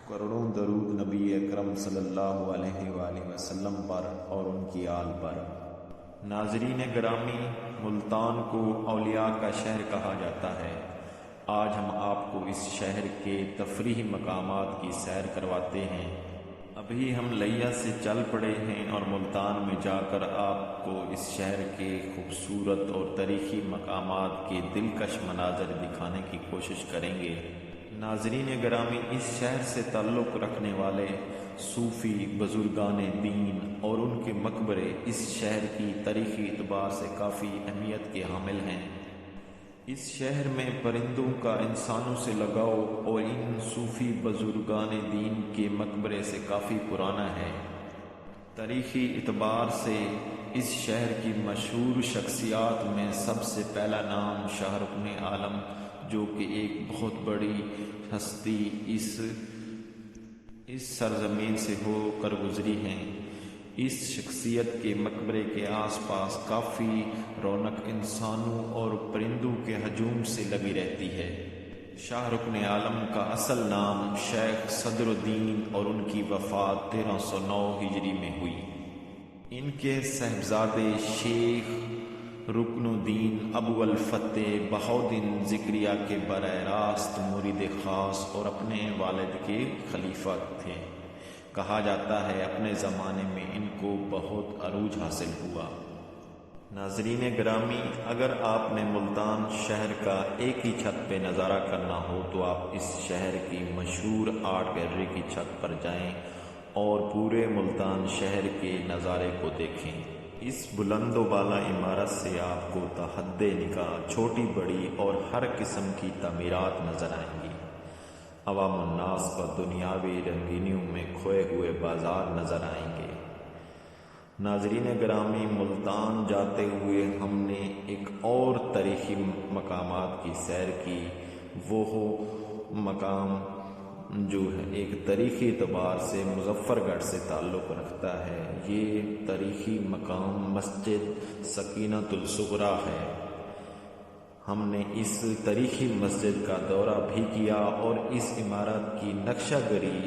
کروڑوں درود نبی اکرم صلی اللہ علیہ وآلہ وسلم پر اور ان کی آل پر۔ ناظرین گرامی، ملتان کو اولیاء کا شہر کہا جاتا ہے۔ آج ہم آپ کو اس شہر کے تفریحی مقامات کی سیر کرواتے ہیں۔ ابھی ہم لیا سے چل پڑے ہیں اور ملتان میں جا کر آپ کو اس شہر کے خوبصورت اور تاریخی مقامات کے دلکش مناظر دکھانے کی کوشش کریں گے۔ ناظرین گرامی، اس شہر سے تعلق رکھنے والے صوفی بزرگان دین اور ان کے مقبرے اس شہر کی تاریخی اعتبار سے کافی اہمیت کے حامل ہیں۔ اس شہر میں پرندوں کا انسانوں سے لگاؤ اور ان صوفی بزرگان دین کے مقبرے سے کافی پرانا ہے۔ تاریخی اعتبار سے اس شہر کی مشہور شخصیات میں سب سے پہلا نام شاہ رکن عالم، جو کہ ایک بہت بڑی ہستی اس سرزمین سے ہو کر گزری ہیں۔ اس شخصیت کے مقبرے کے آس پاس کافی رونق انسانوں اور پرندوں کے ہجوم سے لگی رہتی ہے۔ شاہ رکن عالم کا اصل نام شیخ صدر الدین اور ان کی وفات 1309 ہجری میں ہوئی۔ ان کے صاحبزادے شیخ رکن الدین ابو الفتح بہاؤالدین زکریا کے براہ راست مرید خاص اور اپنے والد کے خلیفہ تھے۔ کہا جاتا ہے اپنے زمانے میں ان کو بہت عروج حاصل ہوا۔ ناظرین گرامی، اگر آپ نے ملتان شہر کا ایک ہی چھت پہ نظارہ کرنا ہو تو آپ اس شہر کی مشہور آرٹ گیلری کی چھت پر جائیں اور پورے ملتان شہر کے نظارے کو دیکھیں۔ اس بلند و بالا عمارت سے آپ کو تا حد نگاہ چھوٹی بڑی اور ہر قسم کی تعمیرات نظر آئیں گی۔ عوام الناس کا دنیاوی رنگینیوں میں کھوئے ہوئے بازار نظر آئیں گے۔ ناظرین گرامی، ملتان جاتے ہوئے ہم نے ایک اور تاریخی مقامات کی سیر کی۔ وہ مقام جو ہے ایک تاریخی اعتبار سے مظفر گڑھ سے تعلق رکھتا ہے۔ یہ تاریخی مقام مسجد سکینۃ الصغریٰ ہے۔ ہم نے اس تاریخی مسجد کا دورہ بھی کیا اور اس عمارت کی نقشہ گری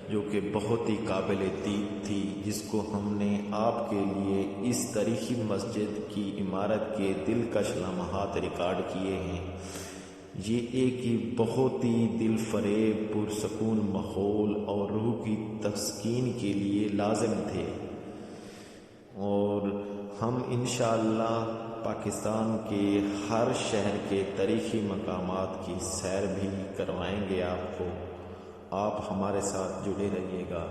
جو کہ بہت ہی قابل دید تھی، جس کو ہم نے آپ کے لیے اس تاریخی مسجد کی عمارت کے دلکش لمحات ریکارڈ کیے ہیں۔ یہ ایک ہی بہت ہی دل فریب پرسکون ماحول اور روح کی تسکین کے لیے لازم تھے، اور ہم انشاءاللہ پاکستان کے ہر شہر کے تاریخی مقامات کی سیر بھی کروائیں گے آپ کو۔ آپ ہمارے ساتھ جڑے رہیے گا۔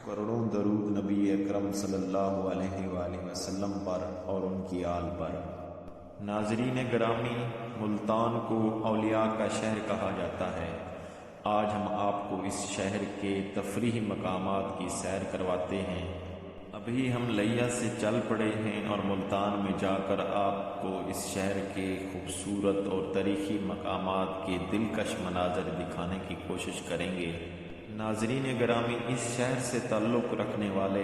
کروڑوں درود نبی اکرم صلی اللہ علیہ وآلہ وسلم پر اور ان کی آل پر۔ ناظرین گرامی، ملتان کو اولیاء کا شہر کہا جاتا ہے۔ آج ہم آپ کو اس شہر کے تفریحی مقامات کی سیر کرواتے ہیں۔ ابھی ہم لیا سے چل پڑے ہیں اور ملتان میں جا کر آپ کو اس شہر کے خوبصورت اور تاریخی مقامات کے دلکش مناظر دکھانے کی کوشش کریں گے۔ ناظرین گرامی، اس شہر سے تعلق رکھنے والے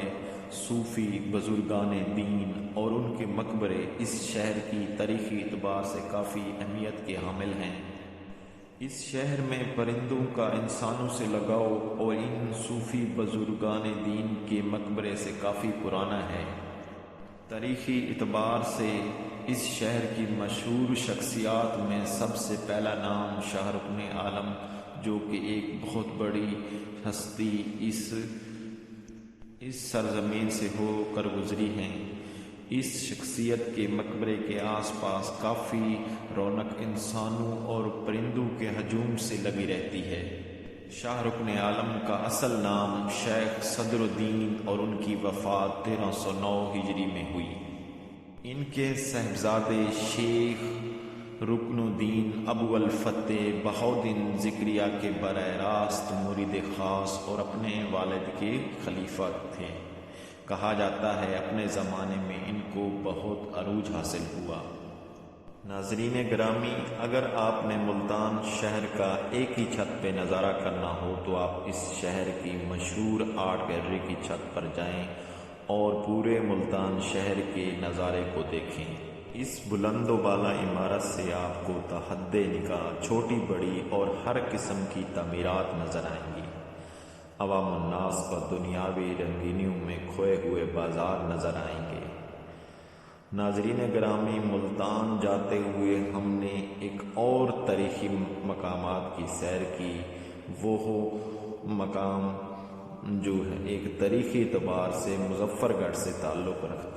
صوفی بزرگان دین اور ان کے مقبرے اس شہر کی تاریخی اعتبار سے کافی اہمیت کے حامل ہیں۔ اس شہر میں پرندوں کا انسانوں سے لگاؤ اور ان صوفی بزرگان دین کے مقبرے سے کافی پرانا ہے۔ تاریخی اعتبار سے اس شہر کی مشہور شخصیات میں سب سے پہلا نام شاہ رکن عالم، جو کہ ایک بہت بڑی ہستی اس سرزمین سے ہو کر گزری ہیں۔ اس شخصیت کے مقبرے کے آس پاس کافی رونق انسانوں اور پرندوں کے ہجوم سے لگی رہتی ہے۔ شاہ رکن عالم کا اصل نام شیخ صدر الدین اور ان کی وفات 1309 ہجری میں ہوئی۔ ان کے صاحبزادے شیخ رکن الدین ابو الفتح بہاؤالدین زکریا کے براہ راست مرید خاص اور اپنے والد کے خلیفہ تھے۔ کہا جاتا ہے اپنے زمانے میں ان کو بہت عروج حاصل ہوا۔ ناظرین گرامی، اگر آپ نے ملتان شہر کا ایک ہی چھت پہ نظارہ کرنا ہو تو آپ اس شہر کی مشہور آرٹ گیلری کی چھت پر جائیں اور پورے ملتان شہر کے نظارے کو دیکھیں۔ اس بلند و بالا عمارت سے آپ کو تحد نکاح چھوٹی بڑی اور ہر قسم کی تعمیرات نظر آئیں گی۔ عوام الناس پر دنیاوی رنگینیوں میں کھوئے ہوئے بازار نظر آئیں گے۔ ناظرین گرامی، ملتان جاتے ہوئے ہم نے ایک اور تاریخی مقامات کی سیر کی۔ وہ مقام جو ہے ایک تاریخی اعتبار سے مظفر گڑھ سے تعلق رکھتا ہے۔